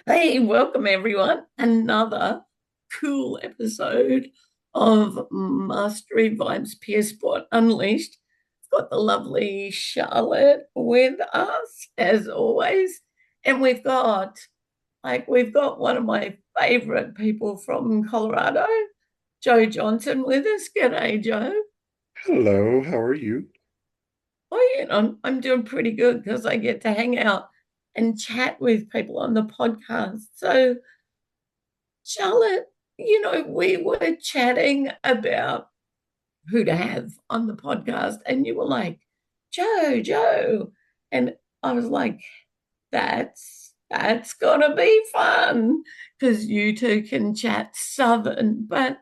Hey, welcome everyone. Another cool episode of Mastery Vibes Peer Sport Unleashed. We've got the lovely Charlotte with us as always. And we've got one of my favorite people from Colorado, Joe Johnson with us. G'day, Joe. Hello, how are you? Oh, I'm doing pretty good because I get to hang out and chat with people on the podcast. So Charlotte, we were chatting about who to have on the podcast, and you were like, Joe. And I was like, that's gonna be fun because you two can chat Southern. But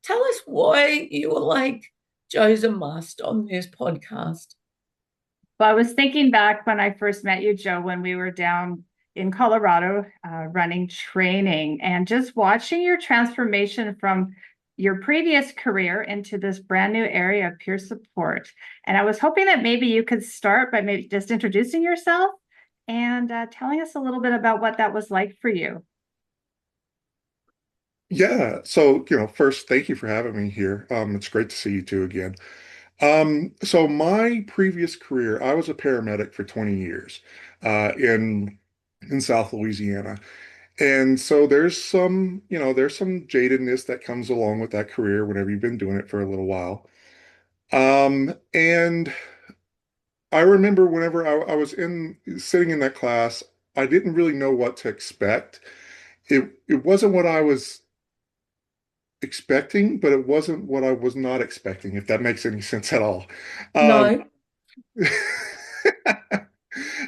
tell us why you were like, Joe's a must on this podcast. Well, I was thinking back when I first met you, Joe, when we were down in Colorado running training and just watching your transformation from your previous career into this brand new area of peer support. And I was hoping that maybe you could start by maybe just introducing yourself and telling us a little bit about what that was like for you. Yeah, first, thank you for having me here. It's great to see you two again. So my previous career, I was a paramedic for 20 years in South Louisiana. And so there's some jadedness that comes along with that career whenever you've been doing it for a little while. And I remember whenever I was in sitting in that class, I didn't really know what to expect. It wasn't what I was expecting, but it wasn't what I was not expecting, if that makes any sense at all. Um, No,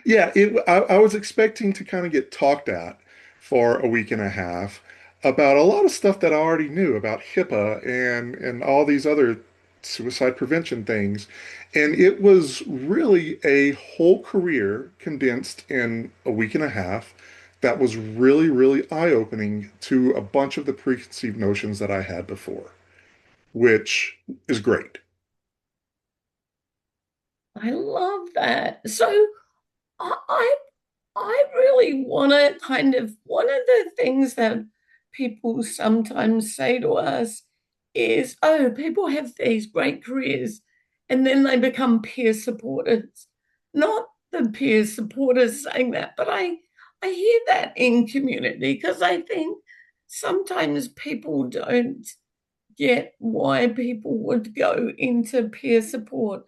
yeah, I was expecting to kind of get talked at for a week and a half about a lot of stuff that I already knew about HIPAA and all these other suicide prevention things. And it was really a whole career condensed in a week and a half that was really, really eye-opening to a bunch of the preconceived notions that I had before, which is great. I love that. So I I really want to kind of one of the things that people sometimes say to us is, oh, people have these great careers and then they become peer supporters. Not the peer supporters saying that, but I hear that in community because I think sometimes people don't get why people would go into peer support.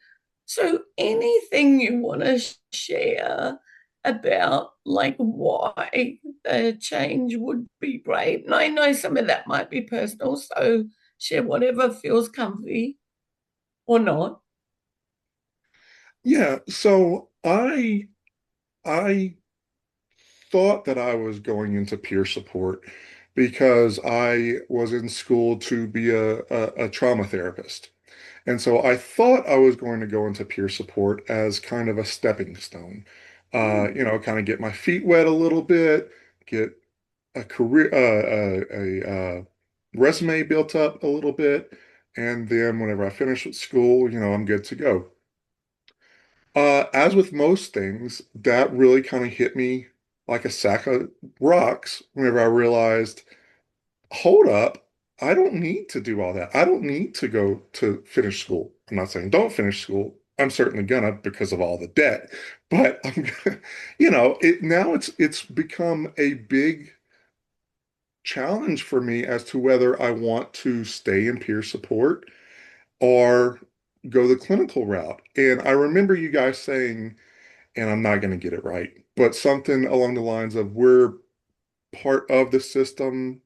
So, anything you want to share about like why the change would be great? And I know some of that might be personal, so share whatever feels comfy or not. Yeah, so I thought that I was going into peer support because I was in school to be a trauma therapist. And so I thought I was going to go into peer support as kind of a stepping stone. Mm. Kind of get my feet wet a little bit, get a career, resume built up a little bit, and then whenever I finish with school, I'm good to go. As with most things, that really kind of hit me like a sack of rocks whenever I realized, hold up, I don't need to do all that. I don't need to go to finish school. I'm not saying don't finish school. I'm certainly gonna because of all the debt, but I'm gonna, now it's become a big challenge for me as to whether I want to stay in peer support or go the clinical route. And I remember you guys saying, and I'm not going to get it right, but something along the lines of we're part of the system,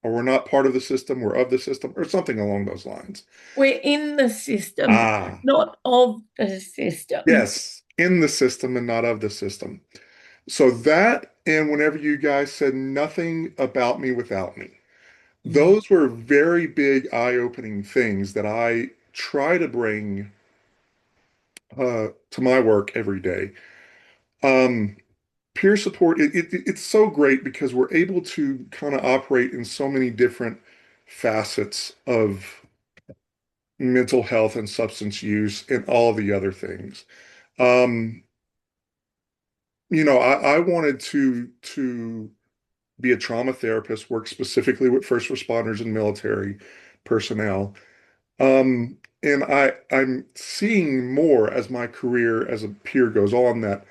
or we're not part of the system, we're of the system, or something along those lines. We're in the system, Ah, not of the system. yes, in the system and not of the system. So that, and whenever you guys said nothing about me without me, Mm. those were very big eye-opening things that I try to bring to my work every day. Um, Peer support, it's so great because we're able to kind of operate in so many different facets of mental health and substance use and all the other things. Um, I wanted to be a trauma therapist, work specifically with first responders and military personnel. And I'm seeing more as my career as a peer goes on that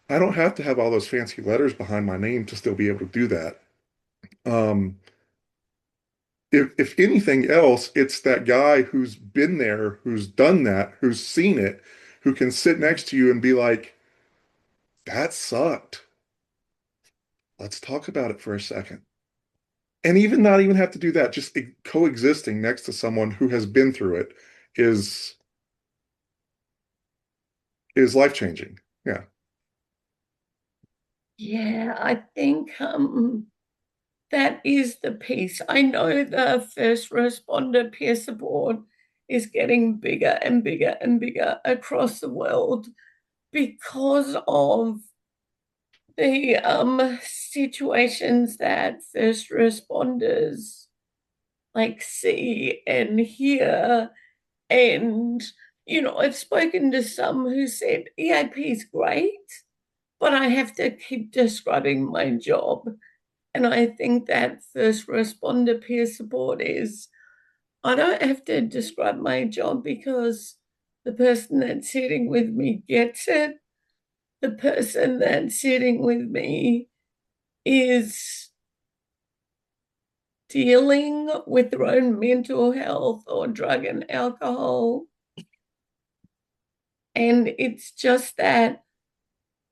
I don't have to have all those fancy letters behind my name to still be able to do that. Um, if anything else, it's that guy who's been there, who's done that, who's seen it, who can sit next to you and be like, that sucked. Let's talk about it for a second. And even not even have to do that, just coexisting next to someone who has been through it is is life-changing. Yeah. Yeah, I think that is the piece. I know the first responder peer support is getting bigger and bigger and bigger across the world because of the situations that first responders like see and hear. And, I've spoken to some who said EAP is great, but I have to keep describing my job. And I think that first responder peer support is, I don't have to describe my job because the person that's sitting with me gets it. The person that's sitting with me is dealing with their own mental health or drug and alcohol. And it's just that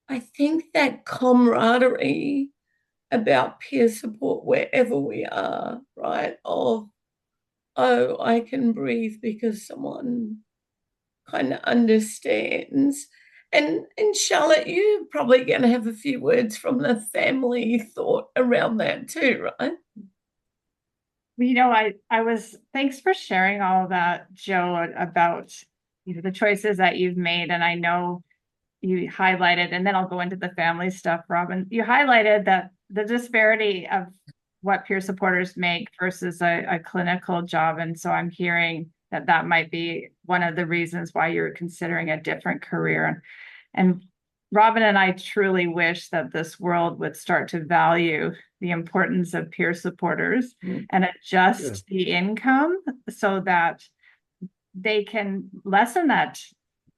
I think that camaraderie about peer support wherever we are, right? Of, oh, I can breathe because someone kind of understands. And Charlotte, you're probably going to have a few words from the family thought around that too, right? I was, thanks for sharing all of that, Joe, about, the choices that you've made. And I know you highlighted, and then I'll go into the family stuff, Robyn. You highlighted that the disparity of what peer supporters make versus a clinical job. And so I'm hearing that that might be one of the reasons why you're considering a different career. And Robyn and I truly wish that this world would start to value the importance of peer supporters and adjust the income so that they can lessen that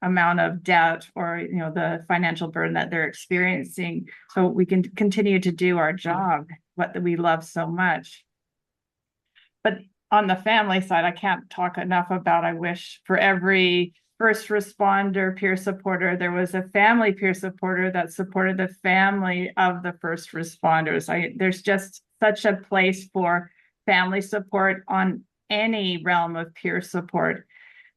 amount of debt or the financial burden that they're experiencing, so we can continue to do our job, what we love so much. But on the family side, I can't talk enough about, I wish for every first responder peer supporter, there was a family peer supporter that supported the family of the first responders. There's just such a place for family support on any realm of peer support.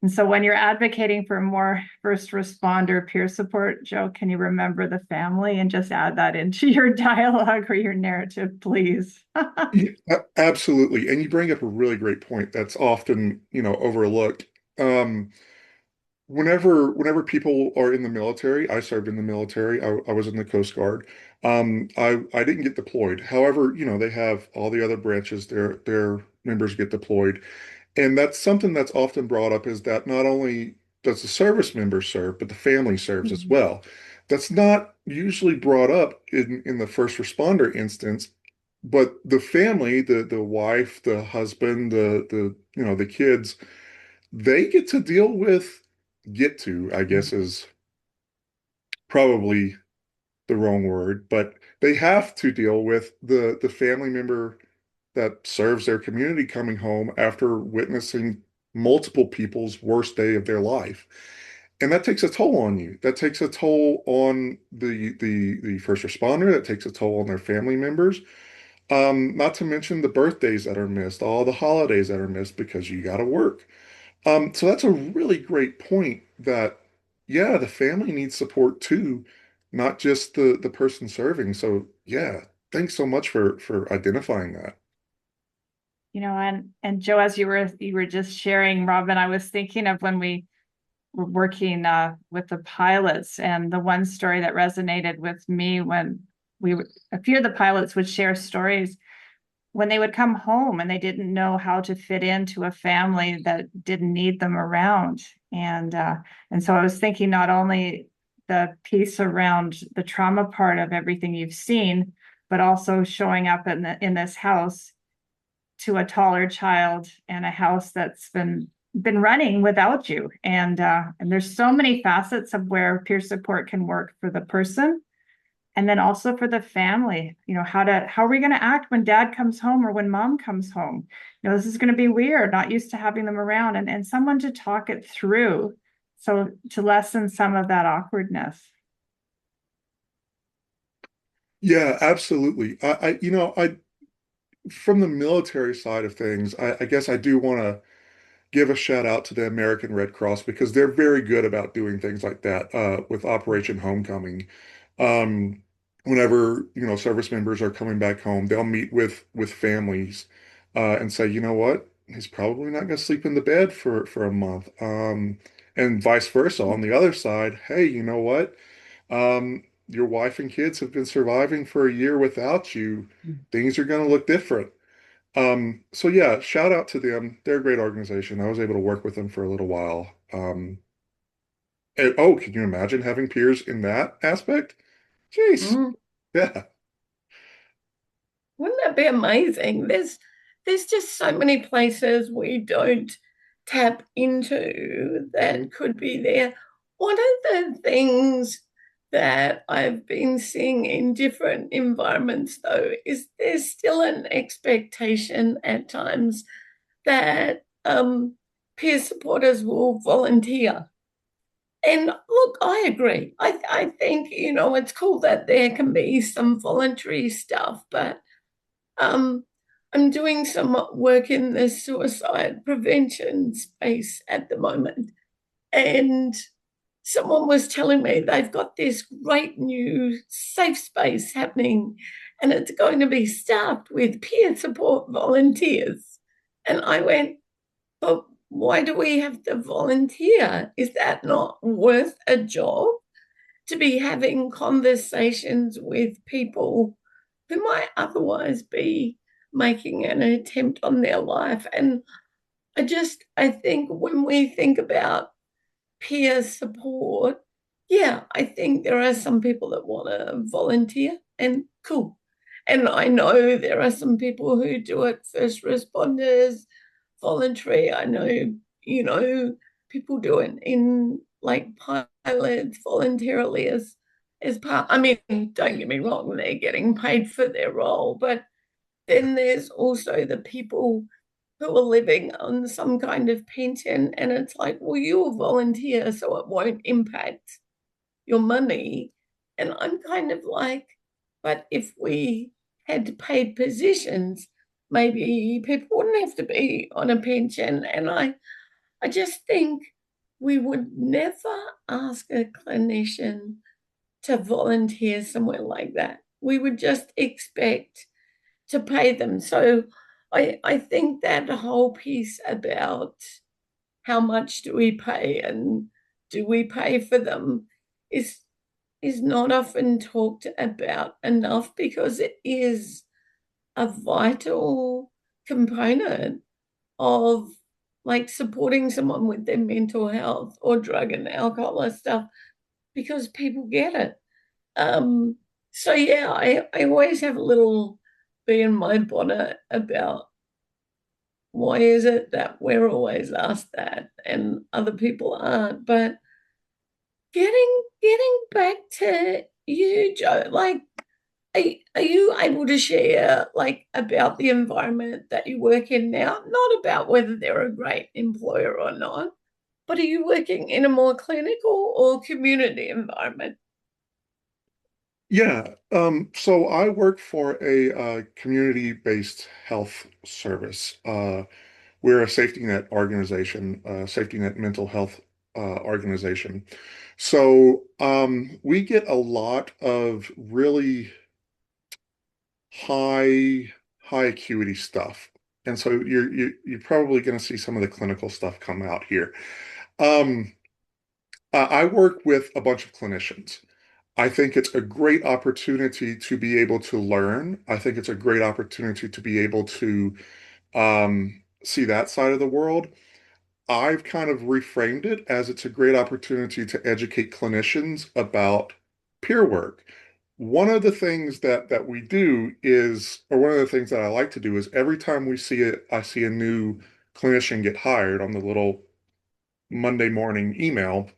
And so when you're advocating for more first responder peer support, Joe, can you remember the family and just add that into your dialogue or your narrative, please? Yeah, absolutely. And you bring up a really great point that's often, overlooked. Um, whenever people are in the military, I served in the military. I was in the Coast Guard. I didn't get deployed. However, they have all the other branches, their members get deployed. And that's something that's often brought up is that not only does the service member serve, but the family serves as well. That's not usually brought up in the first responder instance, but the family, the wife, the husband, the kids, they get to deal with, I guess is probably the wrong word, but they have to deal with the family member that serves their community coming home after witnessing multiple people's worst day of their life. And that takes a toll on you. That takes a toll on the first responder. That takes a toll on their family members. Not to mention the birthdays that are missed, all the holidays that are missed because you got to work. So that's a really great point that, yeah, the family needs support too, not just the person serving. So yeah, thanks so much for identifying that. And Joe, as you were just sharing, Robyn, I was thinking of when we were working with the pilots, and the one story that resonated with me when a few of the pilots would share stories when they would come home and they didn't know how to fit into a family that didn't need them around. And so I was thinking not only the piece around the trauma part of everything you've seen, but also showing up in this house to a taller child and a house that's been running without you. And there's so many facets of where peer support can work for the person, and then also for the family. How are we going to act when dad comes home or when mom comes home? This is going to be weird, not used to having them around, and someone to talk it through, so to lessen some of that awkwardness. Yeah, absolutely. I from the military side of things, I guess I do want to give a shout out to the American Red Cross because they're very good about doing things like that with Operation Homecoming. Um, Whenever, service members are coming back home, they'll meet with families and say, you know what, he's probably not going to sleep in the bed for a month. And vice versa. On the other side, hey, you know what? Your wife and kids have been surviving for a year without you. Things are going to look different. So yeah, shout out to them. They're a great organization. I was able to work with them for a little while. And, oh, can you imagine having peers in that aspect? Jeez. Mm. Yeah. Wouldn't that be amazing? There's just so many places we don't tap into that could be there. One of the things that I've been seeing in different environments, though, is there's still an expectation at times that peer supporters will volunteer. And look, I agree. I think, it's cool that there can be some voluntary stuff, but um, I'm doing some work in the suicide prevention space at the moment. And someone was telling me they've got this great new safe space happening, and it's going to be staffed with peer support volunteers. And I went, but why do we have to volunteer? Is that not worth a job to be having conversations with people who might otherwise be making an attempt on their life? And I think when we think about peer support, yeah, I think there are some people that want to volunteer, and cool. And I know there are some people who do it, first responders, voluntary. I know, people do it in like pilots voluntarily as part. I mean, don't get me wrong, they're getting paid for their role, but then there's also the people who are living on some kind of pension, and it's like, well, you're a volunteer, so it won't impact your money. And I'm kind of like, but if we had paid positions, maybe people wouldn't have to be on a pension. And I just think we would never ask a clinician to volunteer somewhere like that. We would just expect to pay them. So I think that whole piece about how much do we pay and do we pay for them is is not often talked about enough, because it is a vital component of like supporting someone with their mental health or drug and alcohol or stuff, because people get it. Um, so yeah, I always have a little bee in my bonnet about why is it that we're always asked that and other people aren't. But getting back to you, Joe, like are you able to share like about the environment that you work in now? Not about whether they're a great employer or not, but are you working in a more clinical or community environment? Yeah. So I work for a community-based health service. We're a safety net organization, safety net mental health organization. So we get a lot of really high high acuity stuff. And so you're probably going to see some of the clinical stuff come out here. Um, I work with a bunch of clinicians. I think it's a great opportunity to be able to learn. I think it's a great opportunity to be able to see that side of the world. I've kind of reframed it as it's a great opportunity to educate clinicians about peer work. One of the things that we do is, or one of the things that I like to do is every time I see a new clinician get hired on the little Monday morning email,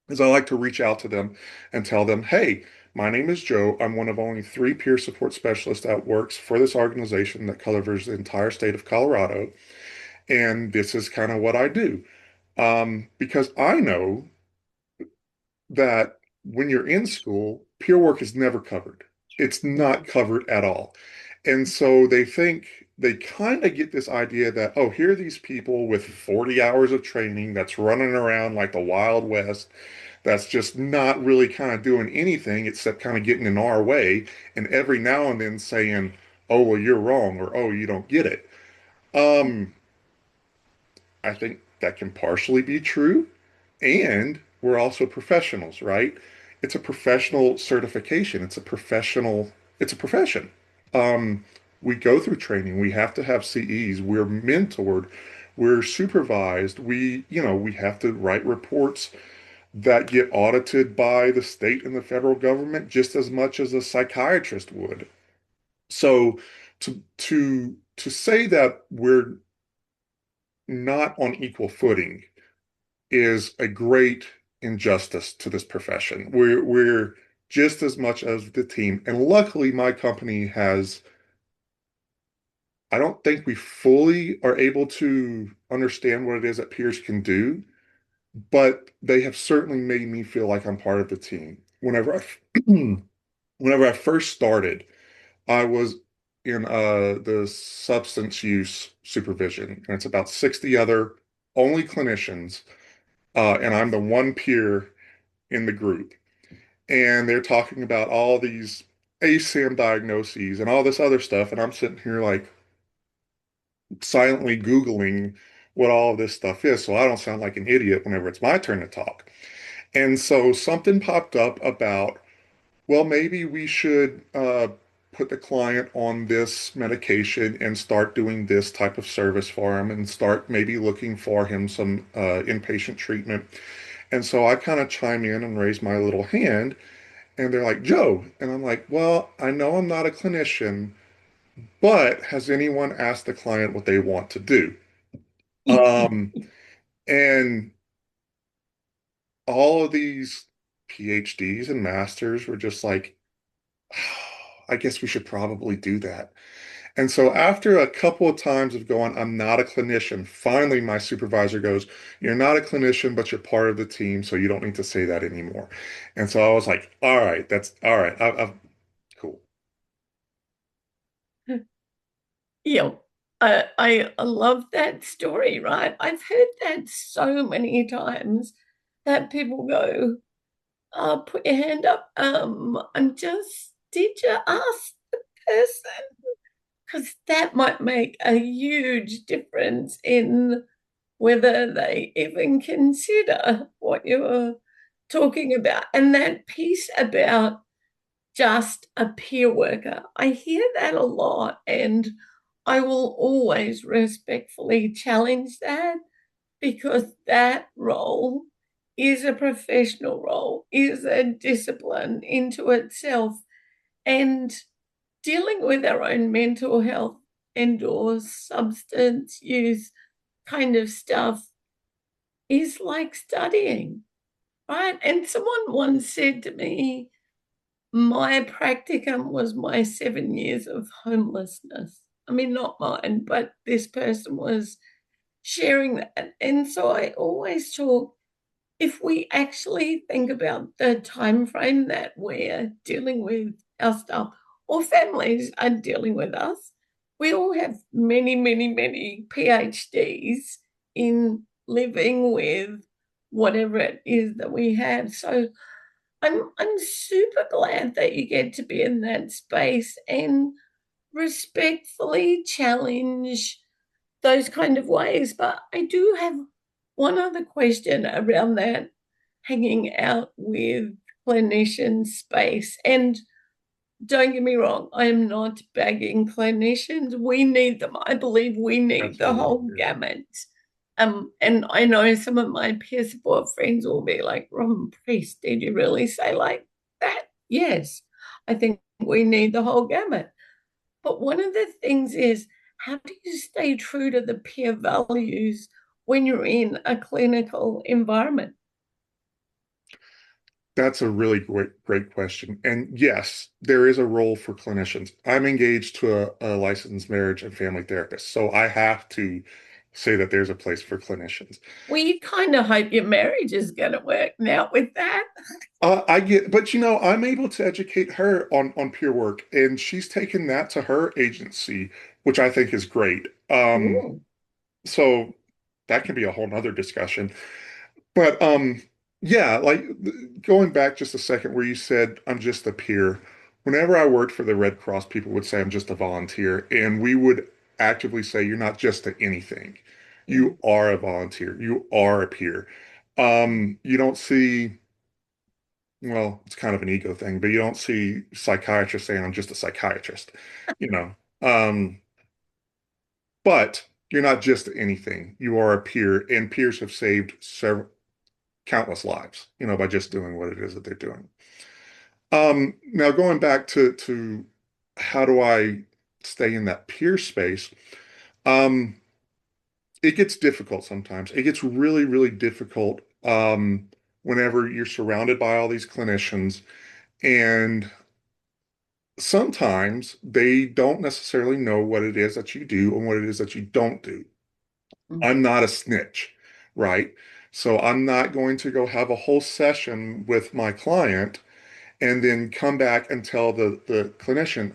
is I like to reach out to them and tell them, hey, my name is Joe. I'm one of only three peer support specialists that works for this organization that covers the entire state of Colorado. And this is kind of what I do. Because I know that when you're in school, peer work is never covered. It's not covered at all. And so they kind of get this idea that, oh, here are these people with 40 hours of training that's running around like the Wild West, that's just not really kind of doing anything except kind of getting in our way and every now and then saying, oh, well, you're wrong, or oh, you don't get it. Um, I think that can partially be true. And we're also professionals, right? It's a professional certification. It's a profession. Um, we go through training. We have to have CEs. We're mentored. We're supervised. We have to write reports that get audited by the state and the federal government just as much as a psychiatrist would. So to say that we're not on equal footing is a great injustice to this profession. We're just as much as the team. And luckily, my company has, I don't think we fully are able to understand what it is that peers can do, but they have certainly made me feel like I'm part of the team. Whenever I first started, I was in the substance use supervision, and it's about 60 other only clinicians, and I'm the one peer in the group. And they're talking about all these ASAM diagnoses and all this other stuff. And I'm sitting here like silently Googling what all of this stuff is so I don't sound like an idiot whenever it's my turn to talk. And so something popped up about, well, maybe we should put the client on this medication and start doing this type of service for him and start maybe looking for him some inpatient treatment. And so I kind of chime in and raise my little hand. And they're like, Joe. And I'm like, well, I know I'm not a clinician, but has anyone asked the client what they want to do? Um, and all of these PhDs and masters were just like, oh, I guess we should probably do that. And so after a couple of times of going, I'm not a clinician, finally my supervisor goes, you're not a clinician, but you're part of the team, so you don't need to say that anymore. And so I was like, all right, that's all right. Cool. Yeah, I love that story, right? I've heard that so many times that people go, put your hand up. Did you ask the person? Because that might make a huge difference in whether they even consider what you're talking about. And that piece about just a peer worker, I hear that a lot, and I will always respectfully challenge that because that role is a professional role, is a discipline into itself. And dealing with our own mental health and or substance use kind of stuff is like studying, right? And someone once said to me, my practicum was my 7 years of homelessness. I mean, not mine, but this person was sharing that. And so I always talk, if we actually think about the time frame that we're dealing with our stuff, or families are dealing with us, we all have many, many, many PhDs in living with whatever it is that we have. So I'm super glad that you get to be in that space and respectfully challenge those kind of ways. But I do have one other question around that hanging out with clinician space. And don't get me wrong, I'm not bagging clinicians. We need them. I believe we need the Absolutely. whole Yeah. gamut. And I know some of my peer support friends will be like, Robyn Priest, did you really say like that? Yes, I think we need the whole gamut. But one of the things is, how do you stay true to the peer values when you're in a clinical environment? That's a really great question. And yes, there is a role for clinicians. I'm engaged to a licensed marriage and family therapist, so I have to say that there's a place for clinicians. Well, you kind of hope your marriage is going to work now with that. I get, but I'm able to educate her on peer work, and she's taken that to her agency, which I think is great. Cool. So that can be a whole nother discussion. But yeah, like going back just a second where you said I'm just a peer. Whenever I worked for the Red Cross, people would say I'm just a volunteer, and we would actively say you're not just a anything. Yeah. You are a volunteer. You are a peer. You don't see, well, it's kind of an ego thing, but you don't see psychiatrists saying I'm just a psychiatrist, you know. Um, but you're not just anything. You are a peer, and peers have saved several countless lives, by just doing what it is that they're doing. Now going back to how do I stay in that peer space? Um, it gets difficult sometimes. It gets really, really difficult whenever you're surrounded by all these clinicians, and sometimes they don't necessarily know what it is that you do and what it is that you don't do. Mm. I'm not a snitch, right? So I'm not going to go have a whole session with my client and then come back and tell the clinician,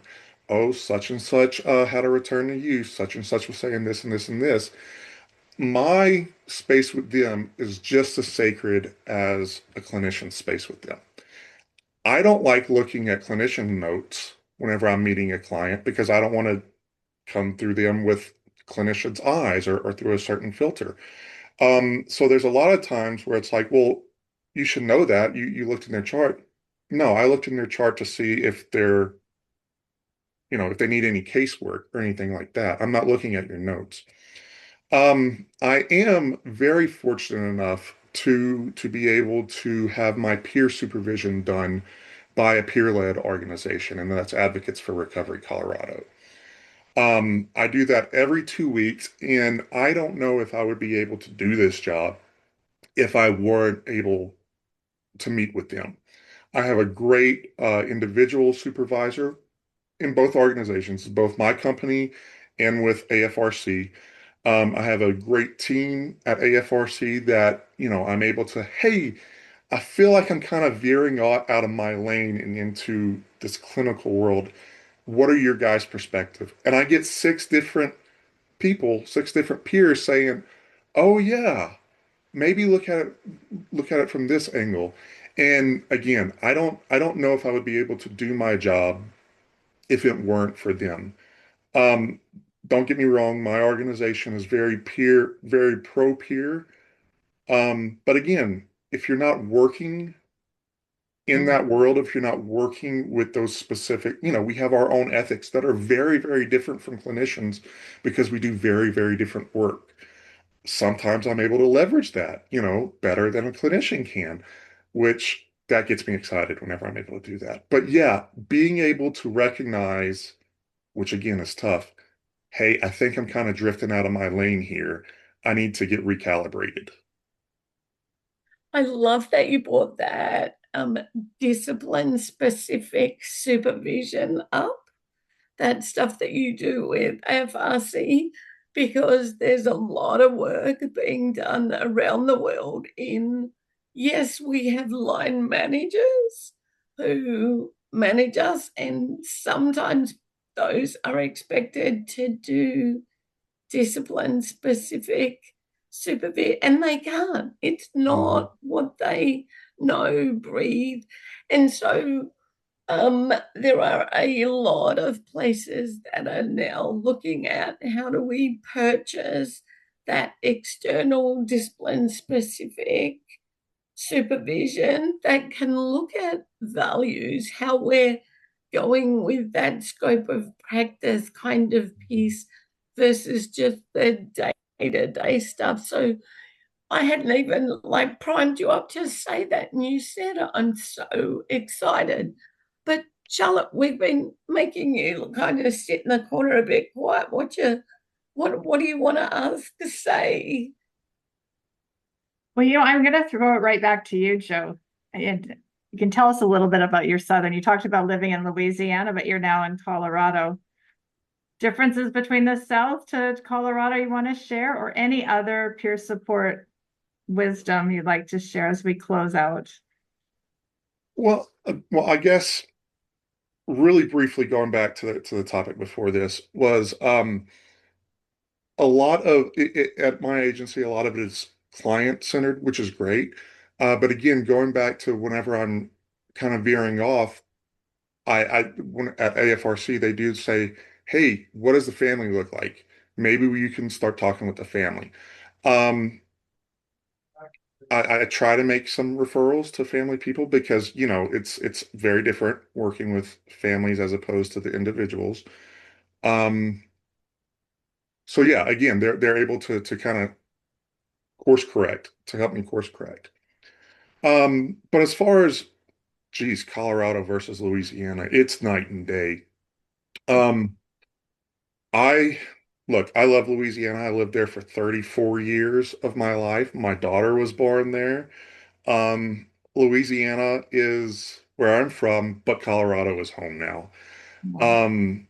oh, such and such had a return to use, such and such was saying this and this and this. My space with them is just as sacred as a clinician's space with them. I don't like looking at clinician notes whenever I'm meeting a client because I don't want to come through them with clinician's eyes or through a certain filter. So there's a lot of times where it's like, well, you should know that. You looked in their chart. No, I looked in their chart to see if if they need any casework or anything like that. I'm not looking at your notes. I am very fortunate enough to be able to have my peer supervision done by a peer-led organization, and that's Advocates for Recovery Colorado. I do that every 2 weeks, and I don't know if I would be able to do this job if I weren't able to meet with them. I have a great individual supervisor in both organizations, both my company and with AFRC. I have a great team at AFRC that, I'm able to, hey, I feel like I'm kind of veering out of my lane and into this clinical world. What are your guys' perspective? And I get six different people, six different peers saying, oh yeah, maybe look at it from this angle. And again, I don't know if I would be able to do my job if it weren't for them. Um, don't get me wrong, my organization is very pro peer. But again, if you're not working in Mm. that world, if you're not working with those specific, we have our own ethics that are very, very different from clinicians because we do very, very different work. Sometimes I'm able to leverage that, better than a clinician can, which that gets me excited whenever I'm able to do that. But yeah, being able to recognize, which again is tough, hey, I think I'm kind of drifting out of my lane here. I need to get recalibrated. I love that you brought that discipline specific supervision up, that stuff that you do with FRC, because there's a lot of work being done around the world in, yes, we have line managers who manage us, and sometimes those are expected to do discipline specific supervision, and they can't. It's Mhm. not what they know, breathe. And so there are a lot of places that are now looking at how do we purchase that external discipline specific supervision that can look at values, how we're going with that scope of practice kind of piece versus just the day day-to-day stuff. So I hadn't even like primed you up to say that, and you said it. I'm so excited. But Charlotte, we've been making you kind of sit in the corner a bit quiet. What do you want to ask to say? Well, I'm going to throw it right back to you, Joe. And you can tell us a little bit about your Southern. You talked about living in Louisiana, but you're now in Colorado. Differences between the South to Colorado you want to share, or any other peer support wisdom you'd like to share as we close out? Well, I guess really briefly going back to the topic before this was a lot of it, at my agency, a lot of it is client centered, which is great. But again, going back to whenever I'm kind of veering off, when at AFRC they do say, "Hey, what does the family look like? Maybe you can start talking with the family." Um, I try to make some referrals to family people because, it's very different working with families as opposed to the individuals. Um, so yeah, again, they're able to kind of course correct to help me course correct. But as far as, geez, Colorado versus Louisiana, it's night and day. Um, I Look, I love Louisiana. I lived there for 34 years of my life. My daughter was born there. Um, Louisiana is where I'm from, but Colorado is home now. Um,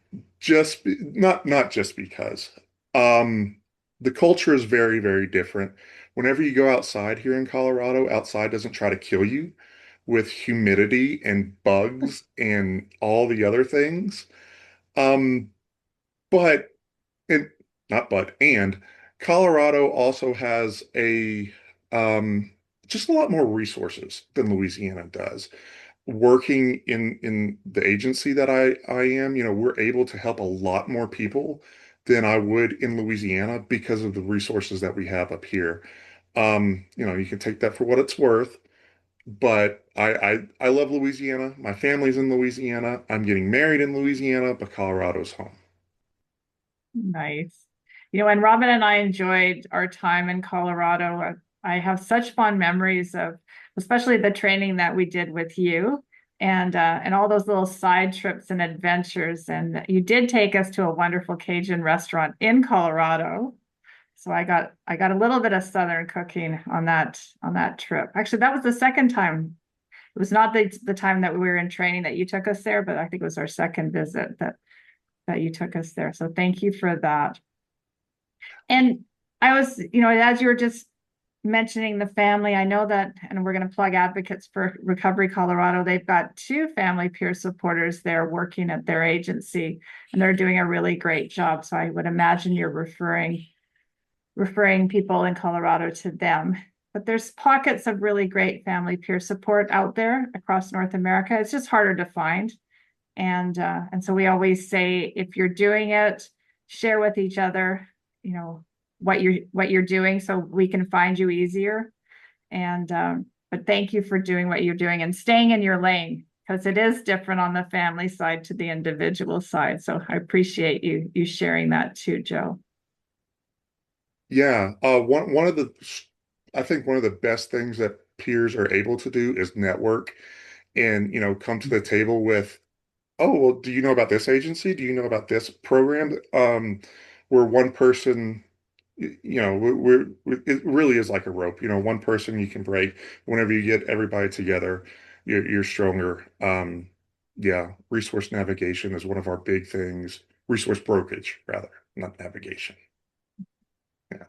not just because. Um, the culture is very, very different. Whenever you go outside here in Colorado, outside doesn't try to kill you with humidity and bugs and all the other things. Um, but and not but and Colorado also has a um just a lot more resources than Louisiana does. Working in the agency that I am, we're able to help a lot more people than I would in Louisiana because of the resources that we have up here. You can take that for what it's worth, but I love Louisiana. My family's in Louisiana. I'm getting married in Louisiana, but Colorado's home. Nice. And Robyn and I enjoyed our time in Colorado. I have such fond memories of, especially the training that we did with you, and all those little side trips and adventures. And you did take us to a wonderful Cajun restaurant in Colorado. So I got a little bit of Southern cooking on that trip. Actually, that was the second time. It was not the time that we were in training that you took us there, but I think it was our second visit that you took us there. So thank you for that. And I was, as you were just mentioning the family, I know that, and we're going to plug Advocates for Recovery Colorado. They've got 2 family peer supporters there working at their agency, and they're doing a really great job. So I would imagine you're referring people in Colorado to them. But there's pockets of really great family peer support out there across North America. It's just harder to find. And so we always say, if you're doing it, share with each other, what you're doing, so we can find you easier. But thank you for doing what you're doing and staying in your lane, because it is different on the family side to the individual side. So I appreciate you sharing that too, Joe. Yeah, I think one of the best things that peers are able to do is network and, come to the table with, "Oh, well, do you know about this agency? Do you know about this program?" Where one person, it really is like a rope. One person you can break. Whenever you get everybody together, you're stronger. Yeah, resource navigation is one of our big things. Resource brokerage, rather, not navigation. Yeah.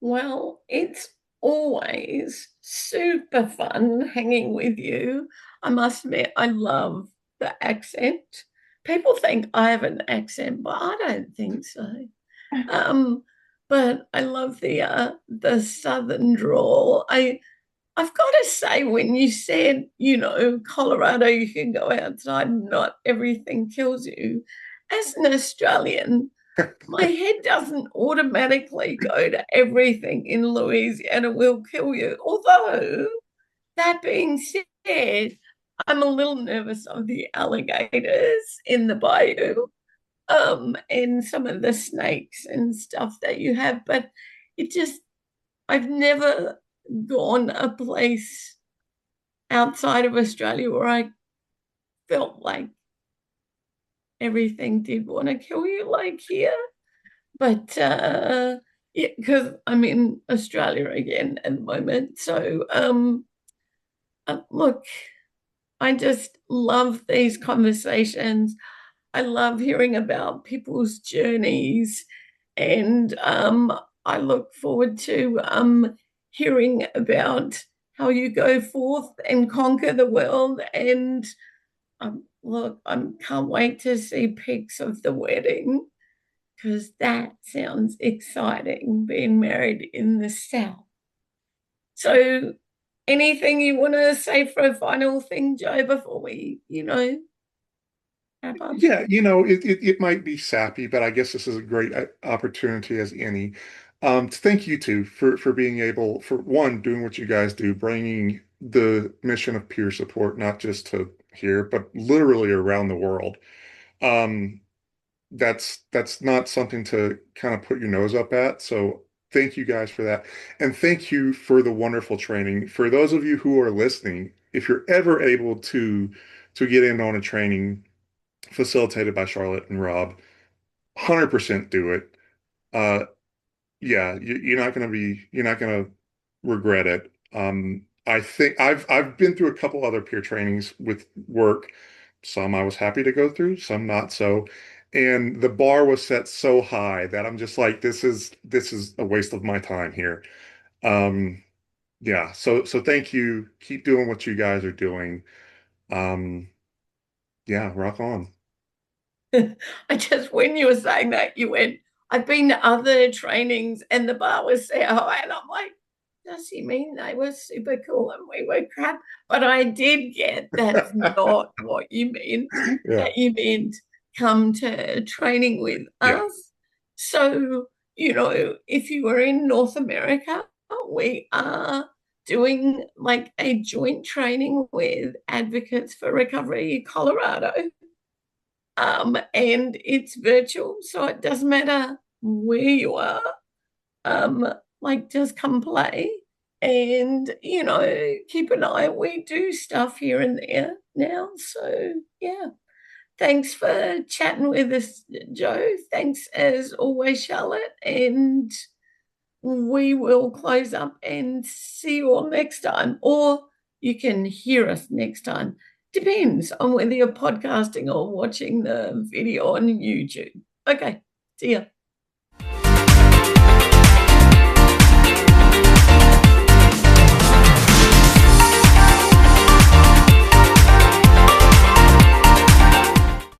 Well, it's always super fun hanging with you. I must admit, I love the accent. People think I have an accent, but I don't think so. Um, but I love the southern drawl. I've got to say, when you said, Colorado, you can go outside and not everything kills you. As an Australian, my head doesn't automatically go to everything in Louisiana will kill you. Although, that being said, I'm a little nervous of the alligators in the bayou. and some of the snakes and stuff that you have, but it just, I've never gone a place outside of Australia where I felt like everything did want to kill you like here. But yeah, because I'm in Australia again at the moment. So look, I just love these conversations. I love hearing about people's journeys, and I look forward to hearing about how you go forth and conquer the world. And look, I can't wait to see pics of the wedding because that sounds exciting, being married in the South. So, anything you want to say for a final thing, Joe, before we, wrap up? Yeah, it might be sappy, but I guess this is a great opportunity as any. To thank you two for being able, for one, doing what you guys do, bringing the mission of peer support, not just to here, but literally around the world. Um, that's not something to kind of put your nose up at. So thank you guys for that. And thank you for the wonderful training. For those of you who are listening, if you're ever able to get in on a training facilitated by Charlotte and Rob, 100% do it. Uh, yeah, you're not gonna regret it. I think I've been through a couple other peer trainings with work. Some I was happy to go through, some not so. And the bar was set so high that I'm just like, this is a waste of my time here. Um, yeah, so thank you. Keep doing what you guys are doing. Um, yeah, rock on. I just, when you were saying that, you went, I've been to other trainings and the bar was so high. And I'm like, does he mean they were super cool and we were crap? But I did get that's not what you meant, Yeah, that you meant come to training with yeah. us. So, if you were in North America, we are doing like a joint training with Advocates for Recovery Colorado. And it's virtual, so it doesn't matter where you are. Like just come play and keep an eye. We do stuff here and there now. So yeah. Thanks for chatting with us, Joe. Thanks as always, Charlotte. And we will close up and see you all next time. Or you can hear us next time. Depends on whether you're podcasting or watching the video on YouTube. Okay, see ya.